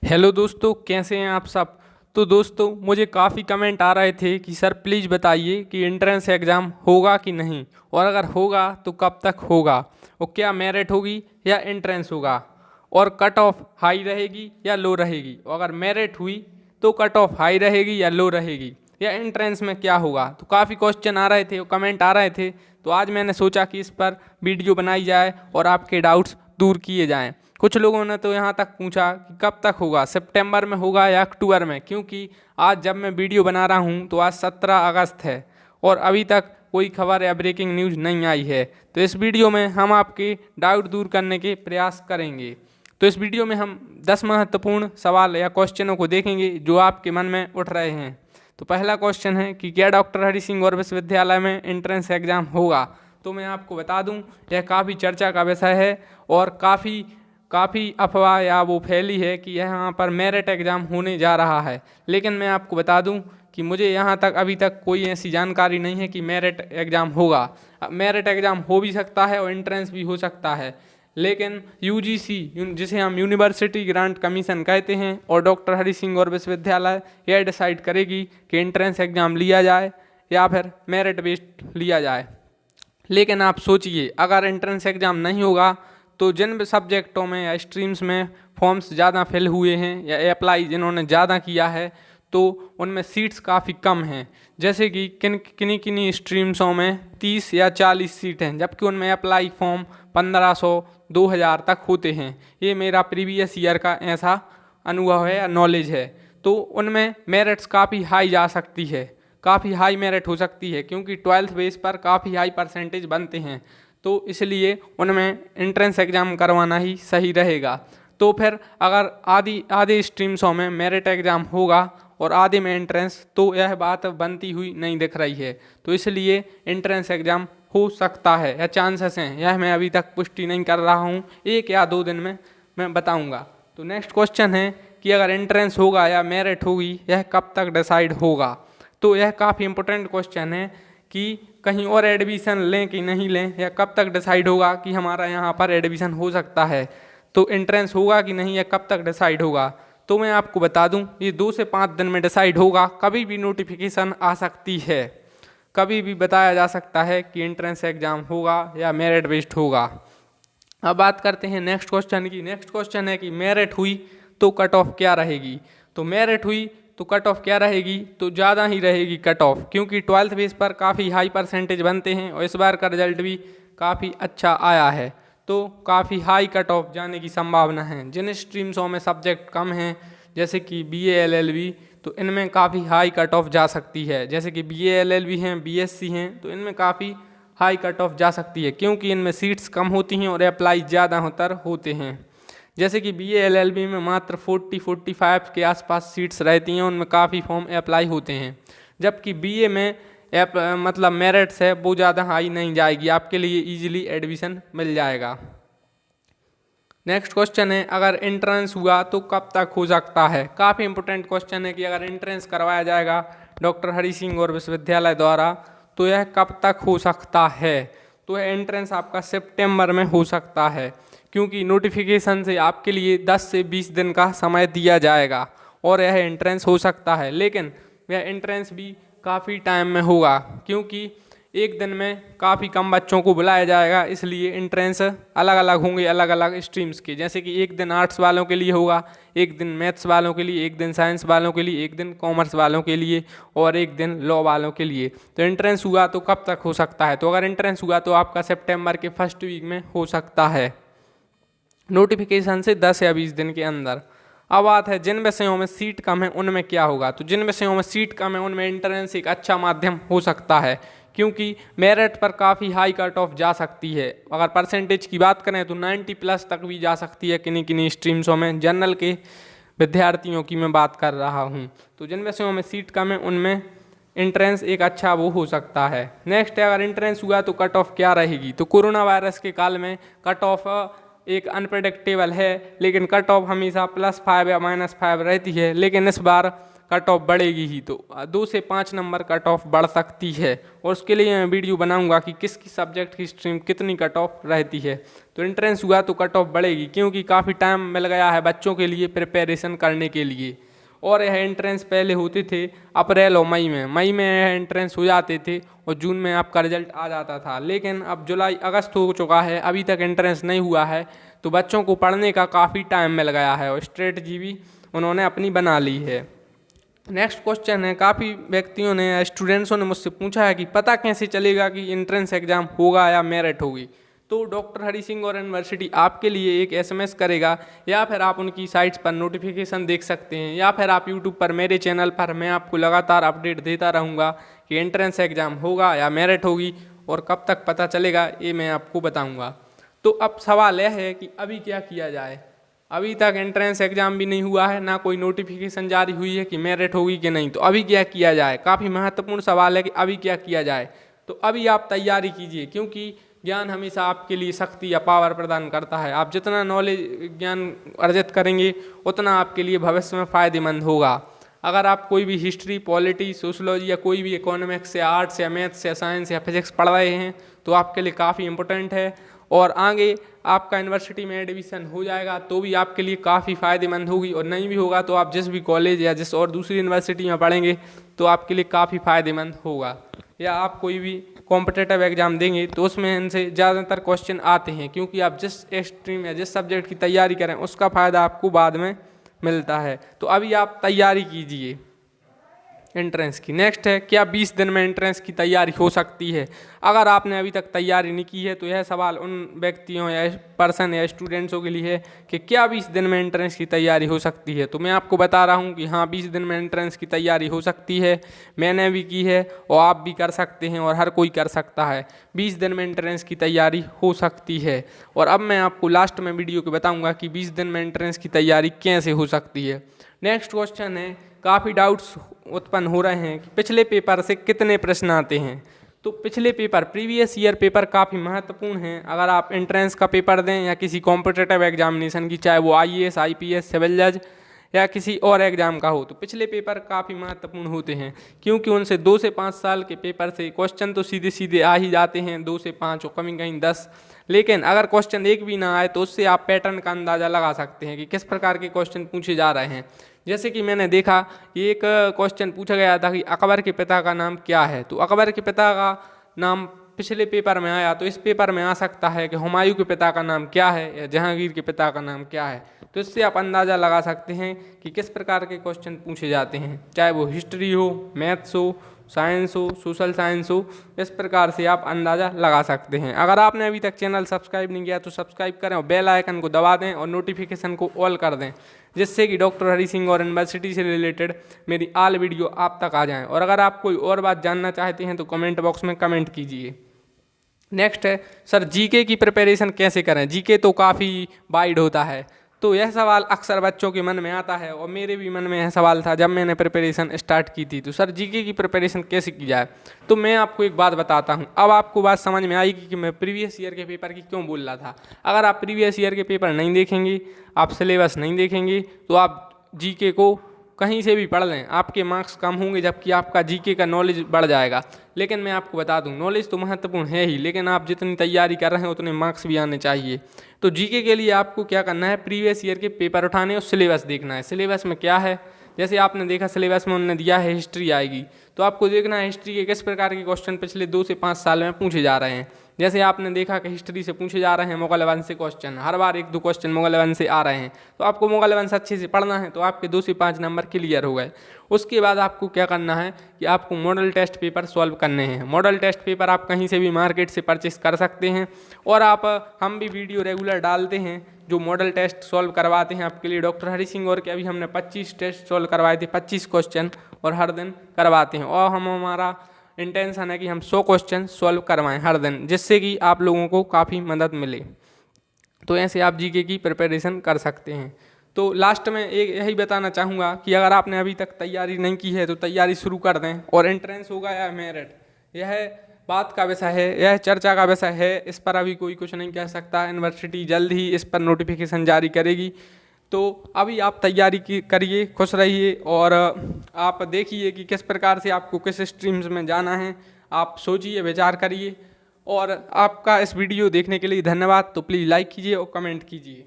Hello दोस्तों, कैसे हैं आप सब। तो दोस्तों, मुझे काफ़ी कमेंट आ रहे थे कि सर प्लीज़ बताइए कि एंट्रेंस एग्ज़ाम होगा कि नहीं, और अगर होगा तो कब तक होगा, और क्या मेरिट होगी या एंट्रेंस होगा, और कट ऑफ हाई रहेगी या लो रहेगी, और अगर मेरिट हुई तो कट ऑफ हाई रहेगी या लो रहेगी, या एंट्रेंस में क्या होगा। तो काफ़ी क्वेश्चन आ रहे थे और कमेंट आ रहे थे। तो आज मैंने सोचा कि इस पर वीडियो बनाई जाए और आपके डाउट्स दूर किए जाएं। कुछ लोगों ने तो यहाँ तक पूछा कि कब तक होगा, सितंबर में होगा या अक्टूबर में, क्योंकि आज जब मैं वीडियो बना रहा हूँ तो आज 17 अगस्त है और अभी तक कोई खबर या ब्रेकिंग न्यूज़ नहीं आई है। तो इस वीडियो में हम आपके डाउट दूर करने के प्रयास करेंगे। तो इस वीडियो में हम 10 महत्वपूर्ण सवाल या क्वेश्चनों को देखेंगे जो आपके मन में उठ रहे हैं। तो पहला क्वेश्चन है कि क्या डॉक्टर हरि सिंह गौर विश्वविद्यालय में एंट्रेंस एग्जाम होगा। तो मैं आपको बता दूं, यह काफ़ी चर्चा का विषय है और काफ़ी अफवाह या वो फैली है कि यहाँ पर मेरिट एग्ज़ाम होने जा रहा है। लेकिन मैं आपको बता दूं कि मुझे यहाँ तक अभी तक कोई ऐसी जानकारी नहीं है कि मेरिट एग्ज़ाम होगा। मेरिट एग्ज़ाम हो भी सकता है और एंट्रेंस भी हो सकता है, लेकिन यूजीसी जिसे हम यूनिवर्सिटी ग्रांट कमीशन कहते हैं और डॉक्टर हरि सिंह गौर विश्वविद्यालय यह डिसाइड करेगी कि एंट्रेंस एग्ज़ाम लिया जाए या फिर मेरिट बेस्ड लिया जाए। लेकिन आप सोचिए, अगर एंट्रेंस एग्ज़ाम नहीं होगा तो जिन भी सब्जेक्टों में या स्ट्रीम्स में फॉर्म्स ज़्यादा फिल हुए हैं या अप्लाई जिन्होंने ज़्यादा किया है तो उनमें सीट्स काफ़ी कम हैं। जैसे कि किन्हीं स्ट्रीम्सों में 30 या 40 सीट हैं, जबकि उनमें अप्लाई फॉर्म 1500 2000 तक होते हैं। ये मेरा प्रीवियस ईयर का ऐसा अनुभव है या नॉलेज है। तो उनमें मेरिट्स काफ़ी हाई जा सकती है, काफ़ी हाई मेरिट हो सकती है, क्योंकि 12th बेस पर काफ़ी हाई परसेंटेज बनते हैं। तो इसलिए उनमें एंट्रेंस एग्ज़ाम करवाना ही सही रहेगा। तो फिर अगर आधे स्ट्रीम्सों में मेरिट एग्ज़ाम होगा और आधे में एंट्रेंस, तो यह बात बनती हुई नहीं दिख रही है। तो इसलिए एंट्रेंस एग्ज़ाम हो सकता है या चांसेस हैं, यह मैं अभी तक पुष्टि नहीं कर रहा हूँ, 1 या 2 दिन में मैं बताऊँगा। तो नेक्स्ट क्वेश्चन है कि अगर एंट्रेंस होगा या मेरिट होगी, यह कब तक डिसाइड होगा। तो यह काफ़ी इंपॉर्टेंट क्वेश्चन है कि कहीं और एडमिशन लें कि नहीं लें, या कब तक डिसाइड होगा कि हमारा यहाँ पर एडमिशन हो सकता है। तो एंट्रेंस होगा कि नहीं, या कब तक डिसाइड होगा। तो मैं आपको बता दूं, ये 2 से 5 दिन में डिसाइड होगा। कभी भी नोटिफिकेशन आ सकती है, कभी भी बताया जा सकता है कि एंट्रेंस एग्ज़ाम होगा या मेरिट बेस्ड होगा। अब बात करते हैं नेक्स्ट क्वेश्चन की। नेक्स्ट क्वेश्चन है कि मेरिट हुई तो कट ऑफ क्या रहेगी। तो मेरिट हुई तो कट ऑफ क्या रहेगी, तो ज़्यादा ही रहेगी कट ऑफ, क्योंकि 12th बेस पर काफ़ी हाई परसेंटेज बनते हैं और इस बार का रिजल्ट भी काफ़ी अच्छा आया है। तो काफ़ी हाई कट ऑफ जाने की संभावना है। जिन स्ट्रीम्सों में सब्जेक्ट कम हैं, जैसे कि BA LLB, तो इनमें काफ़ी हाई कट ऑफ जा सकती है। जैसे कि BA LLB हैं, BSc हैं, तो इनमें काफ़ी हाई कट ऑफ जा सकती है, क्योंकि इनमें सीट्स कम होती हैं और अप्लाई ज़्यादा होते हैं। जैसे कि BA LLB में मात्र 40-45 के आसपास सीट्स रहती हैं, उनमें काफ़ी फॉर्म अप्लाई होते हैं। जबकि BA में मतलब मेरिट्स है वो ज़्यादा हाई नहीं जाएगी, आपके लिए इजीली एडमिशन मिल जाएगा। नेक्स्ट क्वेश्चन है, अगर एंट्रेंस हुआ तो कब तक हो सकता है। काफ़ी इंपॉर्टेंट क्वेश्चन है कि अगर एंट्रेंस करवाया जाएगा डॉक्टर हरि सिंह गौर विश्वविद्यालय द्वारा तो यह कब तक हो सकता है। तो यह एंट्रेंस आपका सितंबर में हो सकता है, क्योंकि नोटिफिकेशन से आपके लिए 10 से 20 दिन का समय दिया जाएगा और यह एंट्रेंस हो सकता है। लेकिन यह एंट्रेंस भी काफ़ी टाइम में होगा, क्योंकि एक दिन में काफ़ी कम बच्चों को बुलाया जाएगा, इसलिए एंट्रेंस अलग अलग होंगे अलग अलग स्ट्रीम्स के। जैसे कि एक दिन आर्ट्स वालों के लिए होगा, एक दिन मैथ्स वालों के लिए, एक दिन साइंस वालों के लिए, एक दिन कॉमर्स वालों के लिए और एक दिन लॉ वालों के लिए। तो एंट्रेंस हुआ तो कब तक हो सकता है। तो अगर एंट्रेंस हुआ तो आपका सितंबर के फर्स्ट वीक में हो सकता है, नोटिफिकेशन से 10 या 20 दिन के अंदर। अब बात है जिन विषयों में सीट कम है उनमें क्या होगा। तो जिन विषयों में सीट कम है उनमें एंट्रेंस एक अच्छा माध्यम हो सकता है, क्योंकि मेरिट पर काफ़ी हाई कट ऑफ जा सकती है। अगर परसेंटेज की बात करें तो 90+ तक भी जा सकती है किन्हीं किन्हीं स्ट्रीम्सों में। जनरल के विद्यार्थियों की मैं बात कर रहा हूँ। तो जिन विषयों में सीट कम है उनमें एंट्रेंस एक अच्छा वो हो सकता है। नेक्स्ट है, अगर एंट्रेंस हुआ तो कट ऑफ क्या रहेगी। तो कोरोना वायरस के काल में कट ऑफ एक अनप्रडिक्टेबल है, लेकिन कट ऑफ हमेशा +5 या -5 रहती है। लेकिन इस बार कट ऑफ बढ़ेगी ही, तो 2 से 5 नंबर कट ऑफ बढ़ सकती है। और उसके लिए मैं वीडियो बनाऊंगा कि किस किस सब्जेक्ट की स्ट्रीम कितनी कट ऑफ रहती है। तो एंट्रेंस हुआ तो कट ऑफ बढ़ेगी, क्योंकि काफ़ी टाइम मिल गया है बच्चों के लिए प्रिपरेशन करने के लिए। और यह एंट्रेंस पहले होते थे अप्रैल और मई में यह एंट्रेंस हो जाते थे और जून में आपका रिजल्ट आ जाता था। लेकिन अब जुलाई अगस्त हो चुका है, अभी तक एंट्रेंस नहीं हुआ है, तो बच्चों को पढ़ने का काफ़ी टाइम मिल गया है और स्ट्रेटजी भी उन्होंने अपनी बना ली है। नेक्स्ट क्वेश्चन है, काफ़ी व्यक्तियों ने स्टूडेंट्सों ने मुझसे पूछा है कि पता कैसे चलेगा कि एंट्रेंस एग्ज़ाम होगा या मेरिट होगी। तो डॉक्टर हरि सिंह गौर यूनिवर्सिटी आपके लिए एक एसएमएस करेगा, या फिर आप उनकी साइट्स पर नोटिफिकेशन देख सकते हैं, या फिर आप यूट्यूब पर मेरे चैनल पर मैं आपको लगातार अपडेट देता रहूँगा कि एंट्रेंस एग्ज़ाम होगा या मेरिट होगी, और कब तक पता चलेगा ये मैं आपको बताऊँगा। तो अब सवाल यह है कि अभी क्या किया जाए। अभी तक एंट्रेंस एग्ज़ाम भी नहीं हुआ है, ना कोई नोटिफिकेशन जारी हुई है कि मेरिट होगी कि नहीं, तो अभी क्या किया जाए। काफ़ी महत्वपूर्ण सवाल है कि अभी क्या किया जाए। तो अभी आप तैयारी कीजिए, क्योंकि ज्ञान हमेशा आपके लिए शक्ति या पावर प्रदान करता है। आप जितना नॉलेज ज्ञान अर्जित करेंगे उतना आपके लिए भविष्य में फ़ायदेमंद होगा। अगर आप कोई भी हिस्ट्री, पॉलिटी, सोशलॉजी या कोई भी इकोनॉमिक्स या आर्ट्स या मैथ्स या साइंस या फिजिक्स पढ़ रहे हैं तो आपके लिए काफ़ी इम्पोर्टेंट है। और आगे आपका यूनिवर्सिटी में एडमिशन हो जाएगा तो भी आपके लिए काफ़ी फ़ायदेमंद होगी, और नहीं भी होगा तो आप जिस भी कॉलेज या जिस और दूसरी यूनिवर्सिटी में पढ़ेंगे तो आपके लिए काफ़ी फ़ायदेमंद होगा। या आप कोई भी कॉम्पिटिटिव एग्ज़ाम देंगे तो उसमें इनसे ज़्यादातर क्वेश्चन आते हैं, क्योंकि आप जिस स्ट्रीम या जिस सब्जेक्ट की तैयारी करें उसका फ़ायदा आपको बाद में मिलता है। तो अभी आप तैयारी कीजिए एंट्रेंस की। नेक्स्ट है, क्या 20 दिन में एंट्रेंस की तैयारी हो सकती है। अगर आपने अभी तक तैयारी नहीं की है तो यह सवाल उन व्यक्तियों या पर्सन या स्टूडेंट्सों के लिए है कि क्या 20 दिन में एंट्रेंस की तैयारी हो सकती है। तो मैं आपको बता रहा हूं कि हाँ, 20 दिन में एंट्रेंस की तैयारी हो सकती है। मैंने भी की है और आप भी कर सकते हैं, और हर कोई कर सकता है। 20 दिन में एंट्रेंस की तैयारी हो सकती है। और अब मैं आपको लास्ट में वीडियो के बताऊँगा कि 20 दिन में एंट्रेंस की तैयारी कैसे हो सकती है। नेक्स्ट क्वेश्चन है, काफ़ी डाउट्स उत्पन्न हो रहे हैं कि पिछले पेपर से कितने प्रश्न आते हैं। तो पिछले पेपर, प्रीवियस ईयर पेपर काफ़ी महत्वपूर्ण हैं। अगर आप एंट्रेंस का पेपर दें या किसी कॉम्पिटिटिव एग्जामिनेशन की, चाहे वो आईएएस, आईपीएस, सिविल जज या किसी और एग्ज़ाम का हो, तो पिछले पेपर काफ़ी महत्वपूर्ण होते हैं, क्योंकि उनसे 2 से 5 साल के पेपर से क्वेश्चन तो सीधे सीधे आ ही जाते हैं, 2 से 5 और कहीं कहीं 10। लेकिन अगर क्वेश्चन एक भी ना आए तो उससे आप पैटर्न का अंदाज़ा लगा सकते हैं कि किस प्रकार के क्वेश्चन पूछे जा रहे हैं। जैसे कि मैंने देखा, एक क्वेश्चन पूछा गया था कि अकबर के पिता का नाम क्या है। तो अकबर के पिता का नाम पिछले पेपर में आया, तो इस पेपर में आ सकता है कि हुमायूं के पिता का नाम क्या है या जहांगीर के पिता का नाम क्या है। तो इससे आप अंदाज़ा लगा सकते हैं कि किस प्रकार के क्वेश्चन पूछे जाते हैं, चाहे वो हिस्ट्री हो, मैथ्स हो, साइंस हो, सोशल साइंस हो। इस प्रकार से आप अंदाज़ा लगा सकते हैं। अगर आपने अभी तक चैनल सब्सक्राइब नहीं किया तो सब्सक्राइब करें और बेल आइकन को दबा दें और नोटिफिकेशन को ऑल कर दें, जिससे कि डॉक्टर हरि सिंह गौर यूनिवर्सिटी से रिलेटेड मेरी ऑल वीडियो आप तक आ जाएं। और अगर आप कोई और बात जानना चाहते हैं तो कमेंट बॉक्स में कमेंट कीजिए। नेक्स्ट है, सर जीके की प्रिपरेशन कैसे करें। जीके तो काफ़ी वाइड होता है, तो यह सवाल अक्सर बच्चों के मन में आता है और मेरे भी मन में यह सवाल था जब मैंने प्रिपरेशन स्टार्ट की थी। तो सर जीके की प्रिपरेशन कैसे की जाए। तो मैं आपको एक बात बताता हूँ, अब आपको बात समझ में आएगी कि मैं प्रीवियस ईयर के पेपर की क्यों बोल रहा था। अगर आप प्रीवियस ईयर के पेपर नहीं देखेंगे, आप सिलेबस नहीं देखेंगे, तो आप जीके को कहीं से भी पढ़ लें, आपके मार्क्स कम होंगे, जबकि आपका जीके का नॉलेज बढ़ जाएगा। लेकिन मैं आपको बता दूं, नॉलेज तो महत्वपूर्ण है ही, लेकिन आप जितनी तैयारी कर रहे हैं उतने मार्क्स भी आने चाहिए। तो जीके के लिए आपको क्या करना है, प्रीवियस ईयर के पेपर उठाने और सिलेबस देखना है। सिलेबस में क्या है, जैसे आपने देखा सिलेबस में उन्होंने दिया है हिस्ट्री आएगी, तो आपको देखना है हिस्ट्री के किस प्रकार के क्वेश्चन पिछले 2 से 5 साल में पूछे जा रहे हैं। जैसे आपने देखा कि हिस्ट्री से पूछे जा रहे हैं मुगल वंश से क्वेश्चन, हर बार 1-2 क्वेश्चन मुगल वंश से आ रहे हैं, तो आपको मुगल वंश अच्छे से पढ़ना है, तो आपके 2 से 5 नंबर क्लियर हो गए। उसके बाद आपको क्या करना है कि आपको मॉडल टेस्ट पेपर सॉल्व करने हैं। मॉडल टेस्ट पेपर आप कहीं से भी मार्केट से परचेस कर सकते हैं, और हम भी वीडियो रेगुलर डालते हैं जो मॉडल टेस्ट सॉल्व करवाते हैं आपके लिए। डॉक्टर हरि सिंह और के अभी हमने 25 टेस्ट सॉल्व करवाए थे, 25 क्वेश्चन, और हर दिन करवाते हैं। और हमारा इंटेंशन है कि हम 100 क्वेश्चन सॉल्व करवाएं हर दिन, जिससे कि आप लोगों को काफ़ी मदद मिले। तो ऐसे आप जीके की प्रिपरेशन कर सकते हैं। तो लास्ट में एक यही बताना चाहूँगा कि अगर आपने अभी तक तैयारी नहीं की है तो तैयारी शुरू कर दें। और एंट्रेंस होगा या मेरिट, यह बात का विषय है, यह चर्चा का विषय है, इस पर अभी कोई कुछ नहीं कह सकता। यूनिवर्सिटी जल्द ही इस पर नोटिफिकेशन जारी करेगी, तो अभी आप तैयारी करिए, खुश रहिए और आप देखिए कि किस प्रकार से आपको किस स्ट्रीम्स में जाना है। आप सोचिए, विचार करिए। और आपका इस वीडियो देखने के लिए धन्यवाद। तो प्लीज़ लाइक कीजिए और कमेंट कीजिए।